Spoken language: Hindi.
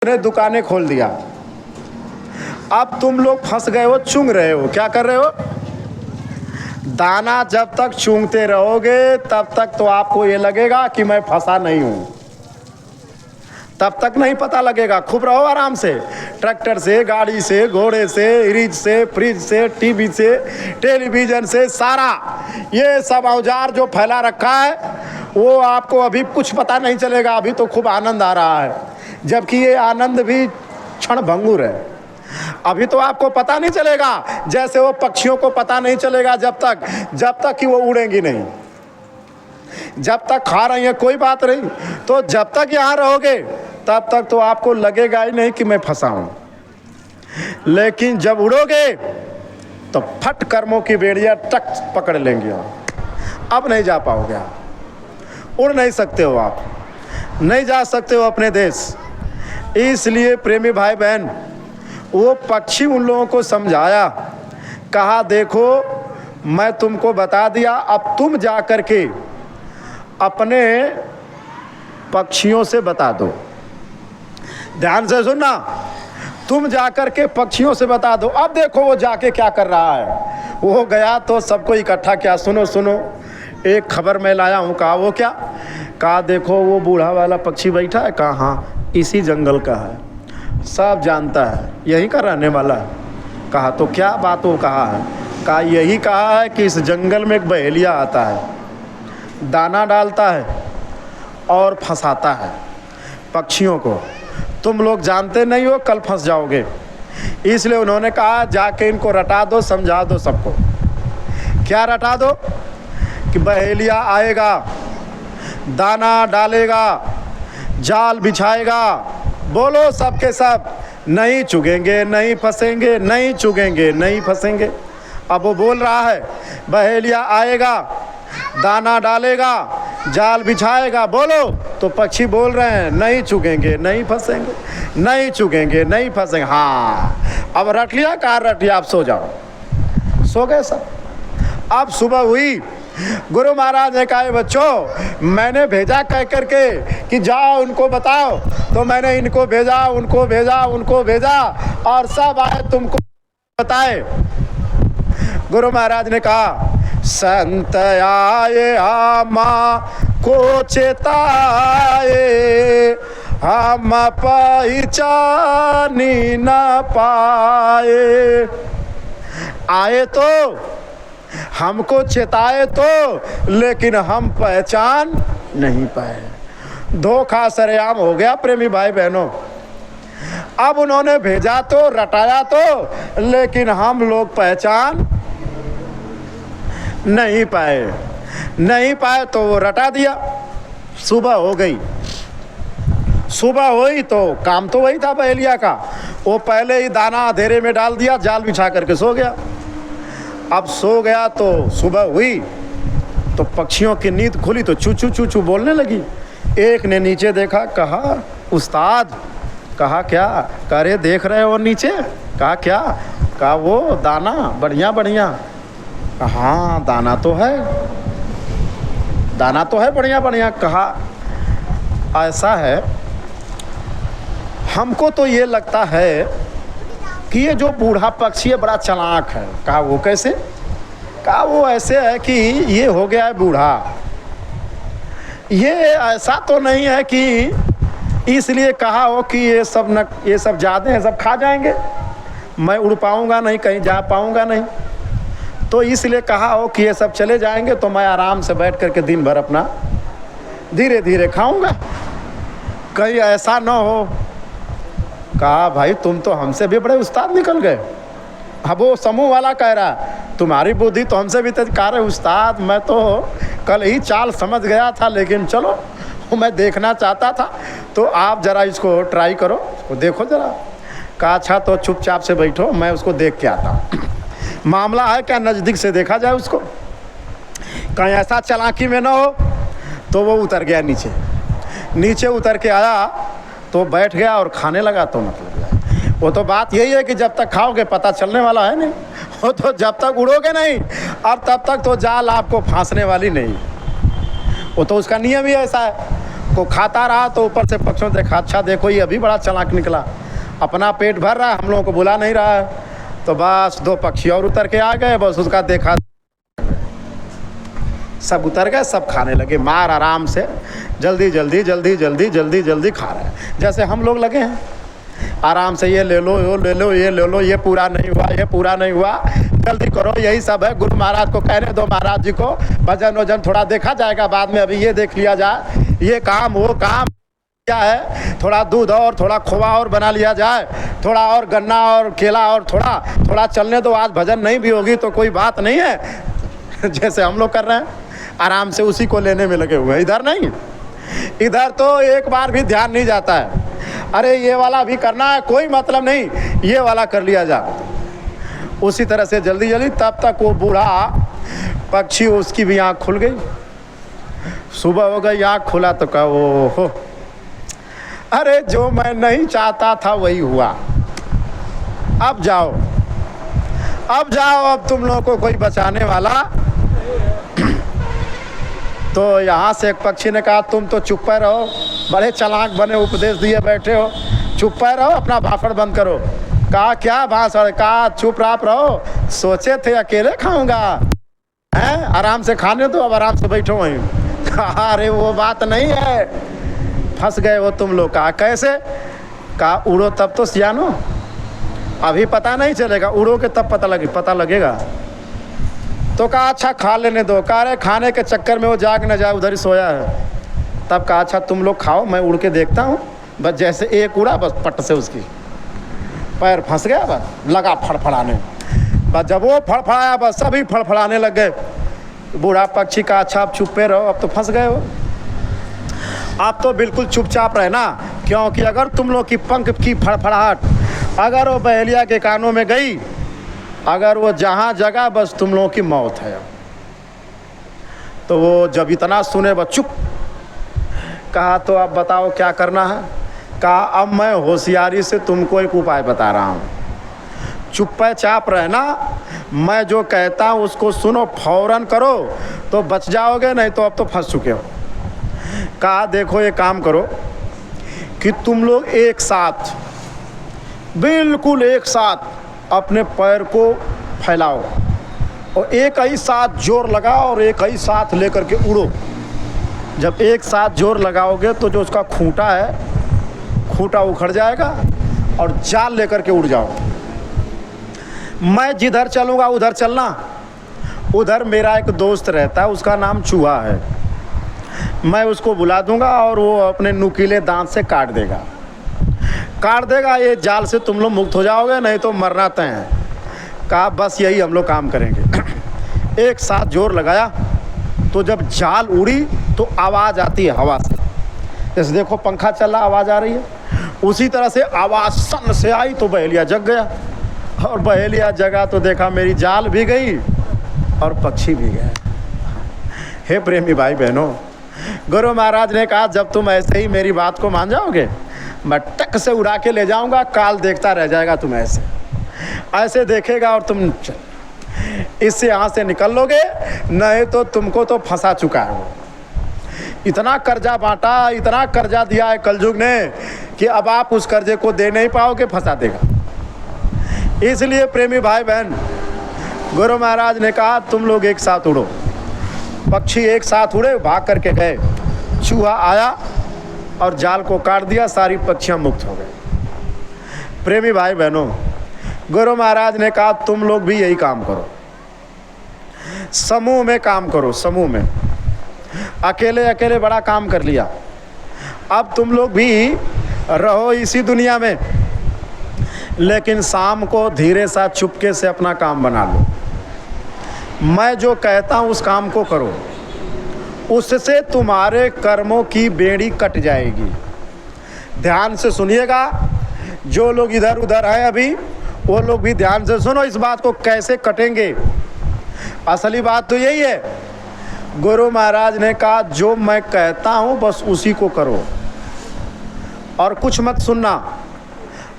ने दुकानें खोल दिया। अब तुम लोग फंस गए हो, चुंग रहे हो। क्या कर रहे हो? दाना जब तक चूंगते रहोगे तब तक तो आपको ये लगेगा कि मैं फंसा नहीं हूं, तब तक नहीं पता लगेगा। खूब रहो आराम से, ट्रैक्टर से, गाड़ी से, घोड़े से, फ्रिज से, टीवी से, टेलीविजन से, सारा ये सब औजार जो फैला रखा है वो आपको अभी कुछ पता नहीं चलेगा। अभी तो खूब आनंद आ रहा है, जबकि ये आनंद भी क्षण भंगुर है। अभी तो आपको पता नहीं चलेगा, जैसे वो पक्षियों को पता नहीं चलेगा जब तक कि वो उड़ेंगी नहीं। जब तक खा रही है कोई बात नहीं, तो जब तक यहाँ रहोगे तब तक तो आपको लगेगा ही नहीं कि मैं फंसा हूं। लेकिन जब उड़ोगे तो फट कर्मों की बेड़ियां टक पकड़ लेंगे, अब नहीं जा पाओगे। आप उड़ नहीं सकते हो, आप नहीं जा सकते हो अपने देश। इसलिए प्रेमी भाई बहन, वो पक्षी उन लोगों को समझाया, कहा देखो मैं तुमको बता दिया, अब तुम जा कर के अपने पक्षियों से बता दो। ध्यान से सुनना, तुम जाकर के पक्षियों से बता दो। अब देखो वो जाके क्या कर रहा है। वो गया तो सबको इकट्ठा किया, सुनो सुनो एक खबर मैं लाया हूँ। कहा वो क्या? कहा देखो वो बूढ़ा वाला पक्षी बैठा है। कहा हाँ, इसी जंगल का है, सब जानता है, यहीं का रहने वाला है। कहा तो क्या बात हो? कहा है, कहा यही कहा है कि इस जंगल में एक बहेलिया आता है, दाना डालता है और फंसाता है पक्षियों को। तुम लोग जानते नहीं हो, कल फंस जाओगे। इसलिए उन्होंने कहा जाके इनको रटा दो, समझा दो सबको। क्या रटा दो? कि बहेलिया आएगा, दाना डालेगा, जाल बिछाएगा। बोलो सबके सब, नहीं चुगेंगे, नहीं फंसेंगे, नहीं चुगेंगे, नहीं फंसेंगे। अब वो बोल रहा है बहेलिया आएगा, दाना डालेगा, जाल बिछाएगा। बोलो तो पक्षी बोल रहे हैं नहीं चुगेंगे, नहीं फंसेंगे, नहीं चुगेंगे, नहीं फंसेंगे। हाँ, अब रट लिया, कहा रट लिया, आप सो जाओ। सो गए सब। अब सुबह हुई, गुरु महाराज ने कहा बच्चों मैंने भेजा कह करके कि जाओ उनको बताओ, तो मैंने इनको भेजा, उनको भेजा, उनको भेजा, और सब आए तुमको बताए। गुरु महाराज ने कहा संत आए आमा को चेताए, हम पहचानी न पाए। आए तो हमको चेताए तो, लेकिन हम पहचान नहीं पाए। धोखा सरेआम हो गया प्रेमी भाई बहनों। अब उन्होंने भेजा तो, रटाया तो, लेकिन हम लोग पहचान नहीं पाए। नहीं पाए तो वो रटा दिया। सुबह हो गई, सुबह हुई तो काम तो वही था बहेलिया का। वो पहले ही दाना अंधेरे में डाल दिया, जाल बिछा करके सो गया। अब सो गया तो सुबह हुई तो पक्षियों की नींद खुली तो चू चू चू चू बोलने लगी। एक ने नीचे देखा, कहा उस्ताद। कहा क्या? कह रहे देख रहे हो नीचे? कहा क्या? कहा वो दाना बढ़िया बढ़िया। हाँ दाना तो है, दाना तो है बढ़िया बढ़िया। कहा ऐसा है, हमको तो ये लगता है कि ये जो बूढ़ा पक्षी है बड़ा चालाक है। कहा वो कैसे? कहा वो ऐसे है कि ये हो गया है बूढ़ा, ये ऐसा तो नहीं है कि इसलिए कहा हो कि ये सब ज़्यादा हैं, सब खा जाएंगे, मैं उड़ पाऊंगा नहीं, कहीं जा पाऊंगा नहीं, तो इसलिए कहा हो कि ये सब चले जाएंगे तो मैं आराम से बैठ करके दिन भर अपना धीरे धीरे खाऊंगा, कहीं ऐसा ना हो। कहा भाई तुम तो हमसे भी बड़े उस्ताद निकल गए। अब वो समूह वाला कह रहा तुम्हारी बुद्धि तो हमसे भी तेज। कह रहे उस्ताद मैं तो कल ही चाल समझ गया था, लेकिन चलो मैं देखना चाहता था, तो आप ज़रा इसको ट्राई करो, उसको देखो ज़रा। कहा अच्छा तो चुपचाप से बैठो, मैं उसको देख के आता हूँ। मामला है क्या, नज़दीक से देखा जाए उसको, कहीं ऐसा चालाकी में ना हो। तो वो उतर गया नीचे। नीचे उतर के आया तो बैठ गया और खाने लगा। तो मतलब वो तो बात यही है कि जब तक खाओगे पता चलने वाला है नहीं, वो तो जब तक उड़ोगे नहीं और तब तक तो जाल आपको फांसने वाली नहीं। वो तो उसका नियम ही ऐसा है। को खाता रहा तो ऊपर से पक्षियों ने देखा, अच्छा देखो ये अभी बड़ा चालाक निकला, अपना पेट भर रहा है, हम लोगों को बुला नहीं रहा है। तो बस 2 पक्षी और उतर के आ गए, बस उसका देखा, सब उतर गए, सब खाने लगे मार आराम से, जल्दी जल्दी जल्दी जल्दी जल्दी जल्दी खा रहे हैं, जैसे हम लोग लगे हैं आराम से, ये ले लो, ये ले लो, ये ले लो, ये पूरा नहीं हुआ, ये पूरा नहीं हुआ, जल्दी करो, यही सब है। गुरु महाराज को कहने दो, महाराज जी को भजन वजन थोड़ा देखा जाएगा बाद में, अभी ये देख लिया जाए, ये काम वो काम क्या है, थोड़ा दूध और थोड़ा खोआ और बना लिया जाए, थोड़ा और गन्ना और केला और थोड़ा चलने दो, आज भजन नहीं भी होगी तो कोई बात नहीं है। जैसे हम लोग कर रहे हैं आराम से, उसी को लेने में लगे हुए। इधर नहीं, इधर तो एक बार भी ध्यान नहीं जाता है, अरे ये वाला भी करना है, कोई मतलब नहीं, ये वाला कर लिया जा, उसी तरह से जल्दी जल्दी। तब तक वो बूढ़ा पक्षी, उसकी भी आँख खुल गई, सुबह हो गई, आँख खुला तो कहा ओ हो, अरे जो मैं नहीं चाहता था वही हुआ, अब जाओ, अब जाओ, अब तुम लोगों को कोई बचाने वाला। तो यहाँ से एक पक्षी ने कहा, तुम तो चुप पे रहो, बड़े चालाक बने, उपदेश दिए बैठे हो, चुप पे रहो, अपना भाषण बंद करो। कहा क्या भाषण, कहा चुप रहो, सोचे थे अकेले खाऊंगा, हैं आराम से खाने दो, अब आराम से बैठो वहीं। कहा अरे वो बात नहीं है, फंस गए हो तुम लोग। कहा कैसे, कहा उड़ो तब तो सियानो, अभी पता नहीं चलेगा, उड़ोगे तब पता लगेगा। तो कहा अच्छा खा लेने दो। कहा अरे खाने के चक्कर में वो जाग न जाए, उधर ही सोया है। तब कहा अच्छा तुम लोग खाओ, मैं उड़ के देखता हूँ। बस जैसे एक उड़ा, बस पट से उसकी पैर फंस गया, बस लगा फड़फड़ाने। बस जब वो फड़फड़ाया, बस सभी फड़फड़ाने लग गए। बूढ़ा पक्षी का अच्छा आप चुप्पे रहो, अब तो फंस गए हो, आप तो बिल्कुल चुपचाप रहना, क्योंकि अगर तुम लोग की पंख की फड़फड़ाहट अगर वो बहेलिया के कानों में गई, अगर वो जहाँ जगह, बस तुम लोगों की मौत है। तो वो जब इतना सुने, बस चुप। कहा तो अब बताओ क्या करना है। कहा अब मैं होशियारी से तुमको एक उपाय बता रहा हूँ, चुपचाप रहना, मैं जो कहता हूँ उसको सुनो, फौरन करो तो बच जाओगे, नहीं तो अब तो फंस चुके हो। कहा देखो ये काम करो कि तुम लोग एक साथ, बिल्कुल एक साथ अपने पैर को फैलाओ और एक ही साथ जोर लगाओ और एक ही साथ लेकर के उड़ो। जब एक साथ जोर लगाओगे तो जो उसका खूंटा है, खूंटा उखड़ जाएगा और जाल लेकर के उड़ जाओ। मैं जिधर चलूँगा उधर चलना। उधर मेरा एक दोस्त रहता है, उसका नाम चूहा है, मैं उसको बुला दूंगा और वो अपने नुकीले दांत से काट देगा, ये जाल से तुम लोग मुक्त हो जाओगे, नहीं तो मरना तय है। कहा बस यही हम लोग काम करेंगे। एक साथ जोर लगाया तो जब जाल उड़ी तो आवाज़ आती है हवा से, जैसे देखो पंखा चल रहा, आवाज़ आ रही है, उसी तरह से आवाज़ सन से आई तो बहेलिया जग गया। और बहेलिया जगा तो देखा मेरी जाल भी गई और पक्षी भी गए। हे प्रेमी भाई बहनों, गुरु महाराज ने कहा जब तुम ऐसे ही मेरी बात को मान जाओगे, मैं टक से उड़ा के ले जाऊंगा, काल देखता रह जाएगा, तुम ऐसे देखेगा और तुम इससे यहाँ से निकल लोगे, नहीं तो तुमको तो फंसा चुका है वो। इतना कर्जा बांटा, इतना कर्जा दिया है कलयुग ने कि अब आप उस कर्जे को दे नहीं पाओगे, फंसा देगा। इसलिए प्रेमी भाई बहन, गुरु महाराज ने कहा तुम लोग एक साथ उड़ो। पक्षी एक साथ उड़े, भाग करके गए। चूहा आया और जाल को काट दिया, सारी पक्षियां मुक्त हो गए। प्रेमी भाई बहनों, गुरु महाराज ने कहा तुम लोग भी यही काम करो, समूह में काम करो, समूह में। अकेले अकेले बड़ा काम कर लिया, अब तुम लोग भी रहो इसी दुनिया में, लेकिन शाम को धीरे सा चुपके से अपना काम बना लो। मैं जो कहता हूँ उस काम को करो, उससे तुम्हारे कर्मों की बेड़ी कट जाएगी। ध्यान से सुनिएगा, जो लोग इधर उधर हैं अभी, वो लोग भी ध्यान से सुनो इस बात को, कैसे कटेंगे। असली बात तो यही है, गुरु महाराज ने कहा जो मैं कहता हूँ बस उसी को करो और कुछ मत सुनना।